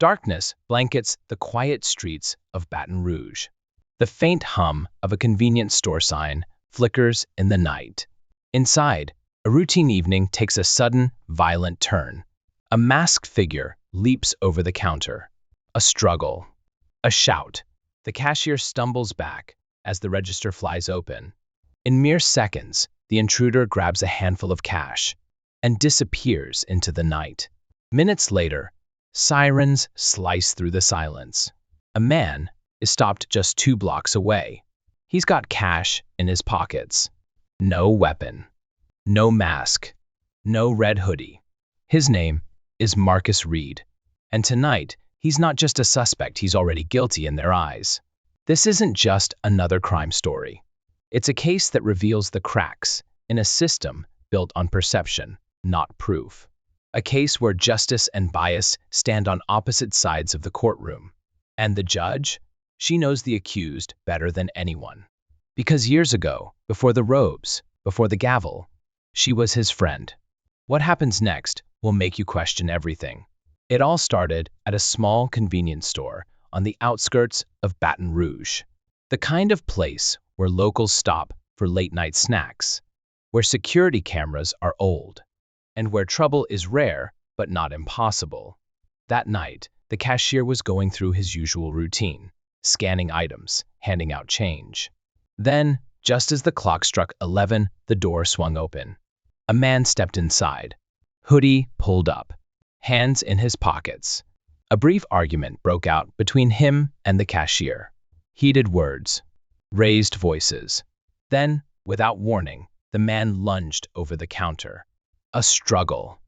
Darkness blankets the quiet streets of Baton Rouge. The faint hum of a convenience store sign flickers in the night. Inside, a routine evening takes a sudden, violent turn. A masked figure leaps over the counter. A struggle. A shout. The cashier stumbles back as the register flies open. In mere seconds, the intruder grabs a handful of cash and disappears into the night. Minutes later, sirens slice through the silence. A man is stopped just 2 blocks away. He's got cash in his pockets. No weapon. No mask. No red hoodie. His name is Marcus Reed. And tonight, he's not just a suspect, he's already guilty in their eyes. This isn't just another crime story. It's a case that reveals the cracks in a system built on perception, not proof. A case where justice and bias stand on opposite sides of the courtroom. And the judge? She knows the accused better than anyone. Because years ago, before the robes, before the gavel, she was his friend. What happens next will make you question everything. It all started at a small convenience store on the outskirts of Baton Rouge. The kind of place where locals stop for late-night snacks, where security cameras are old, and where trouble is rare but not impossible. That night, the cashier was going through his usual routine, scanning items, handing out change. Then, just as the clock struck 11, the door swung open. A man stepped inside, hoodie pulled up, hands in his pockets. A brief argument broke out between him and the cashier. Heated words, raised voices. Then, without warning, the man lunged over the counter. A struggle.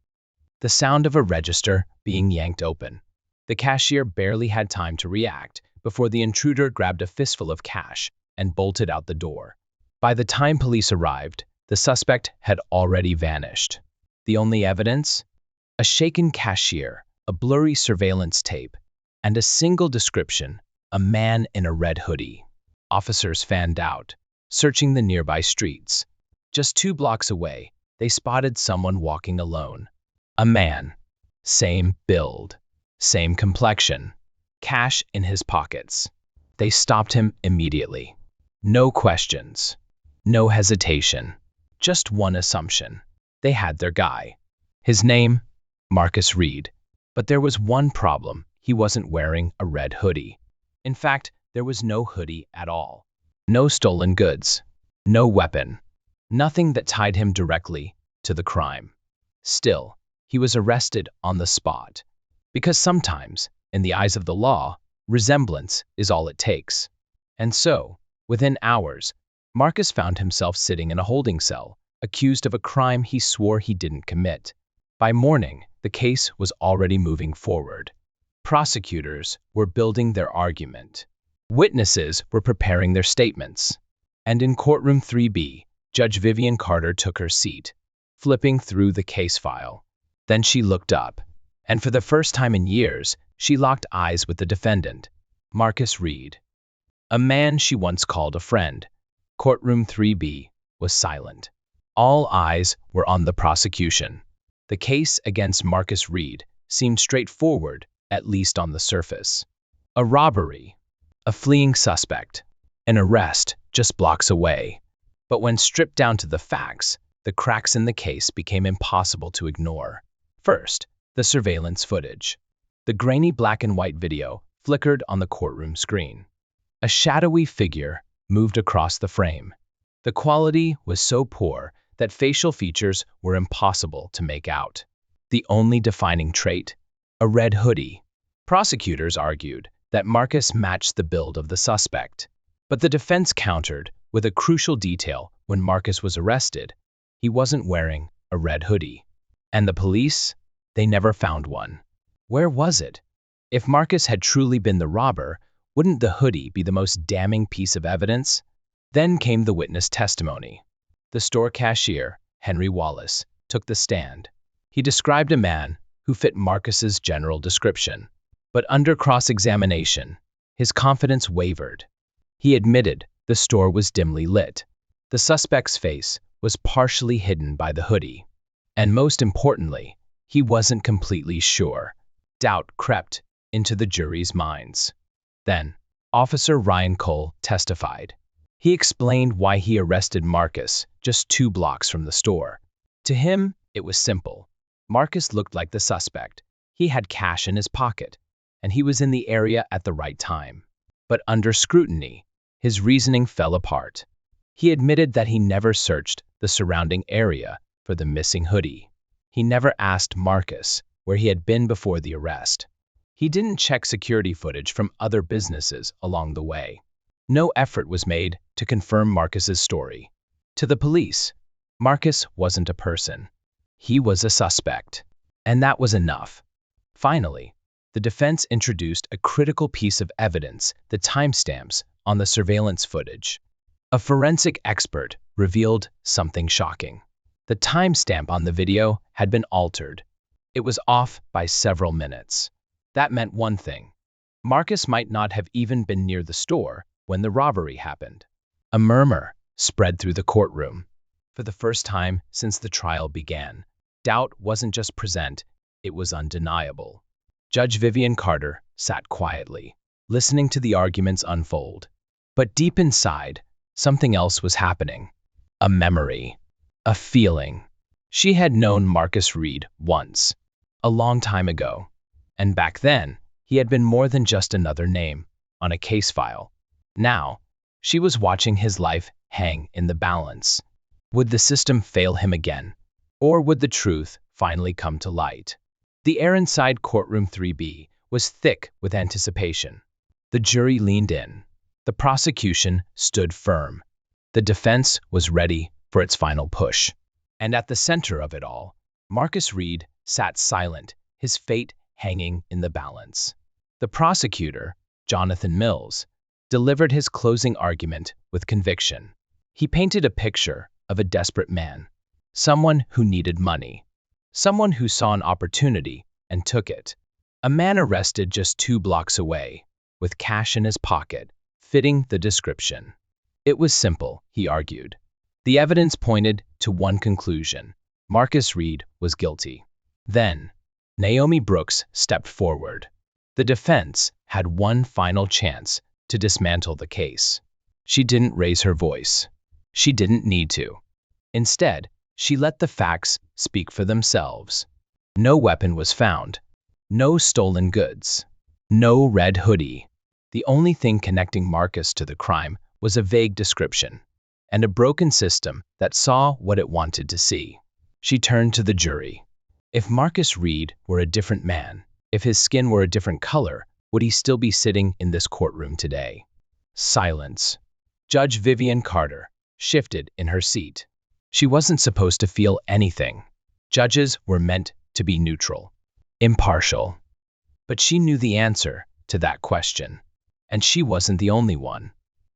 The sound of a register being yanked open. The cashier barely had time to react before the intruder grabbed a fistful of cash and bolted out the door. By the time police arrived, the suspect had already vanished. The only evidence? A shaken cashier, a blurry surveillance tape, and a single description, a man in a red hoodie. Officers fanned out, searching the nearby streets. Just 2 blocks away, they spotted someone walking alone. A man. Same build. Same complexion. Cash in his pockets. They stopped him immediately. No questions. No hesitation. Just one assumption. They had their guy. His name? Marcus Reed. But there was one problem. He wasn't wearing a red hoodie. In fact, there was no hoodie at all. No stolen goods. No weapon. Nothing that tied him directly to the crime. Still, he was arrested on the spot. Because sometimes, in the eyes of the law, resemblance is all it takes. And so, within hours, Marcus found himself sitting in a holding cell, accused of a crime he swore he didn't commit. By morning, the case was already moving forward. Prosecutors were building their argument. Witnesses were preparing their statements. And in courtroom 3B, Judge Vivian Carter took her seat, flipping through the case file. Then she looked up, and for the first time in years, she locked eyes with the defendant, Marcus Reed, a man she once called a friend. Courtroom 3B was silent. All eyes were on the prosecution. The case against Marcus Reed seemed straightforward, at least on the surface. A robbery, a fleeing suspect, an arrest just blocks away. But when stripped down to the facts, the cracks in the case became impossible to ignore. First, the surveillance footage. The grainy black and white video flickered on the courtroom screen. A shadowy figure moved across the frame. The quality was so poor that facial features were impossible to make out. The only defining trait? A red hoodie. Prosecutors argued that Marcus matched the build of the suspect. But the defense countered with a crucial detail. When Marcus was arrested, he wasn't wearing a red hoodie. And the police? They never found one. Where was it? If Marcus had truly been the robber, wouldn't the hoodie be the most damning piece of evidence? Then came the witness testimony. The store cashier, Henry Wallace, took the stand. He described a man who fit Marcus's general description. But under cross-examination, his confidence wavered. He admitted the store was dimly lit. The suspect's face was partially hidden by the hoodie. And most importantly, he wasn't completely sure. Doubt crept into the jury's minds. Then, Officer Ryan Cole testified. He explained why he arrested Marcus just 2 blocks from the store. To him, it was simple. Marcus looked like the suspect. He had cash in his pocket, and he was in the area at the right time. But under scrutiny, his reasoning fell apart. He admitted that he never searched the surrounding area for the missing hoodie. He never asked Marcus where he had been before the arrest. He didn't check security footage from other businesses along the way. No effort was made to confirm Marcus's story. To the police, Marcus wasn't a person. He was a suspect. And that was enough. Finally, the defense introduced a critical piece of evidence: the timestamps on the surveillance footage. A forensic expert revealed something shocking. The timestamp on the video had been altered. It was off by several minutes. That meant one thing: Marcus might not have even been near the store when the robbery happened. A murmur spread through the courtroom. For the first time since the trial began, doubt wasn't just present, it was undeniable. Judge Vivian Carter sat quietly, listening to the arguments unfold. But deep inside, something else was happening. A memory. A feeling. She had known Marcus Reed once. A long time ago. And back then, he had been more than just another name on a case file. Now, she was watching his life hang in the balance. Would the system fail him again? Or would the truth finally come to light? The air inside courtroom 3B was thick with anticipation. The jury leaned in. The prosecution stood firm. The defense was ready for its final push. And at the center of it all, Marcus Reed sat silent, his fate hanging in the balance. The prosecutor, Jonathan Mills, delivered his closing argument with conviction. He painted a picture of a desperate man, someone who needed money, someone who saw an opportunity and took it. A man arrested just 2 blocks away, with cash in his pocket, fitting the description. It was simple, he argued. The evidence pointed to one conclusion: Marcus Reed was guilty. Then, Naomi Brooks stepped forward. The defense had one final chance to dismantle the case. She didn't raise her voice. She didn't need to. Instead, she let the facts speak for themselves. No weapon was found. No stolen goods. No red hoodie. The only thing connecting Marcus to the crime was a vague description, and a broken system that saw what it wanted to see. She turned to the jury. If Marcus Reed were a different man, if his skin were a different color, would he still be sitting in this courtroom today? Silence. Judge Vivian Carter shifted in her seat. She wasn't supposed to feel anything. Judges were meant to be neutral, impartial. But she knew the answer to that question. And she wasn't the only one.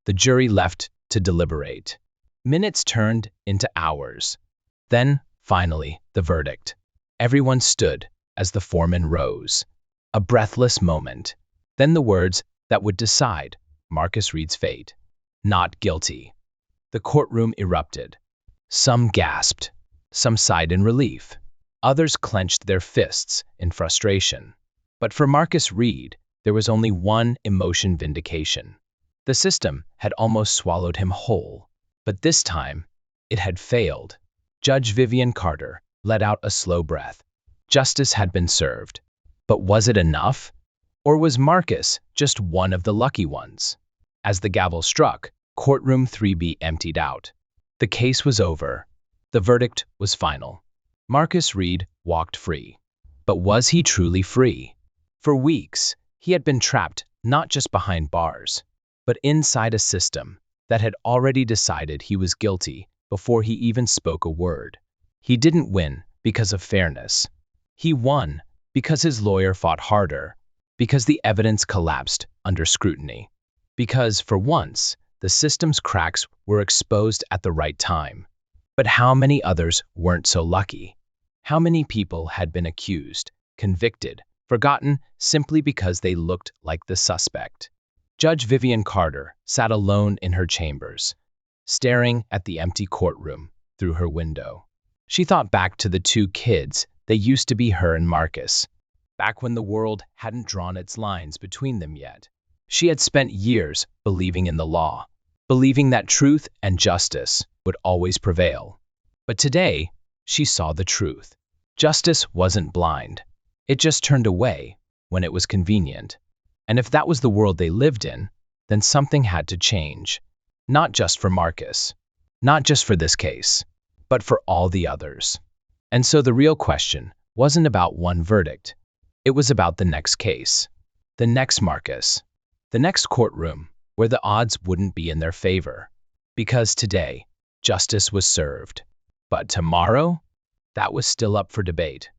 The jury left to deliberate. Minutes turned into hours. Then, finally, the verdict. Everyone stood as the foreman rose. A breathless moment. Then the words that would decide Marcus Reed's fate. Not guilty. The courtroom erupted. Some gasped. Some sighed in relief. Others clenched their fists in frustration. But for Marcus Reed, there was only one emotion: vindication. The system had almost swallowed him whole. But this time, it had failed. Judge Vivian Carter let out a slow breath. Justice had been served. But was it enough? Or was Marcus just one of the lucky ones? As the gavel struck, courtroom 3B emptied out. The case was over. The verdict was final. Marcus Reed walked free. But was he truly free? For weeks, he had been trapped not just behind bars, but inside a system that had already decided he was guilty before he even spoke a word. He didn't win because of fairness. He won because his lawyer fought harder, because the evidence collapsed under scrutiny, because, for once, the system's cracks were exposed at the right time. But how many others weren't so lucky? How many people had been accused, convicted, forgotten simply because they looked like the suspect? Judge Vivian Carter sat alone in her chambers, staring at the empty courtroom through her window. She thought back to the 2 kids that used to be her and Marcus. back when the world hadn't drawn its lines between them yet. She had spent years believing in the law, believing that truth and justice would always prevail. But today, she saw the truth. Justice wasn't blind. It just turned away when it was convenient. And if that was the world they lived in, then something had to change. Not just for Marcus, not just for this case, but for all the others. And so the real question wasn't about one verdict. It was about the next case, the next Marcus, the next courtroom where the odds wouldn't be in their favor. Because today, justice was served. But tomorrow, that was still up for debate.